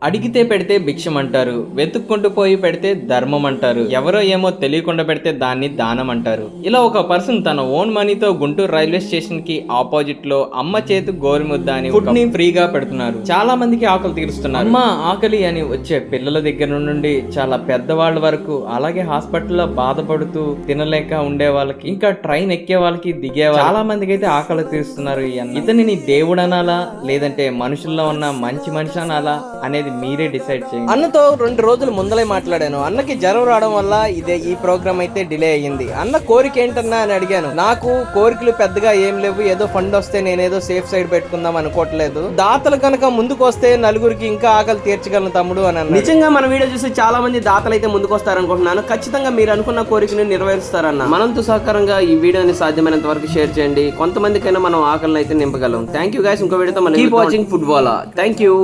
అడిగితే పెడితే భిక్షం అంటారు, వెతుక్కుంటూ పోయి పెడితే ధర్మం అంటారు, ఎవరో ఏమో తెలియకుండా పెడితే దాన్ని దానం అంటారు. ఇలా ఒక పర్సన్ తన ఓన్ మనీతో గుంటూరు రైల్వే స్టేషన్ కి ఆపోజిట్ లో అమ్మ చేతు గోరుముద్ద అని ఫుడ్ ని ఫ్రీగా పెడుతున్నారు. చాలా మందికి ఆకలి తీరుస్తున్నారు. అమ్మ ఆకలి అని వచ్చే పిల్లల దగ్గర నుండి చాలా పెద్దవాళ్ళ వరకు, అలాగే హాస్పిటల్లో బాధపడుతూ తినలేక ఉండే వాళ్ళకి, ఇంకా ట్రైన్ ఎక్కే వాళ్ళకి దిగే చాలా మందికి అయితే ఆకలి తీరుస్తున్నారు. ఇతనిని దేవుడు అనాలా లేదంటే మనుషుల్లో ఉన్న మంచి మనిషి అనాలా అనేది మీరే డిసైడ్ చేయండి. అన్నతో 2 రోజులు ముందలే మాట్లాడాను. అన్నకి జ్వరం రావడం వల్ల ఈ ప్రోగ్రామ్ అయితే డిలే అయ్యింది. అన్న కోరిక ఏంటన్నా అని అడిగాను. నాకు కోరికలు పెద్దగా ఏం లేవు, ఏదో ఫండ్ వస్తే నేనేదో సేఫ్ సైడ్ పెట్టుకుందాం అనుకోవట్లేదు. దాతలు కనుక ముందుకు వస్తే నలుగురికి ఇంకా ఆకలి తీర్చగలను తమ్ముడు అని అన్న. నిజంగా మన వీడియో చూసి చాలా మంది దాతలు అయితే ముందుకు వస్తారనుకుంటున్నాను. ఖచ్చితంగా మీరు అనుకున్న కోరికను నెరవేరుస్తారన్న. మనంతో సహకారంగా ఈ వీడియోని సాధ్యమైనంత వరకు షేర్ చేయండి. కొంతమందికైనా మనం ఆకలిని అయితే నింపగలం. Thank you guys. ఇంకో వీడియోతో మనం keep watching football. Thank you.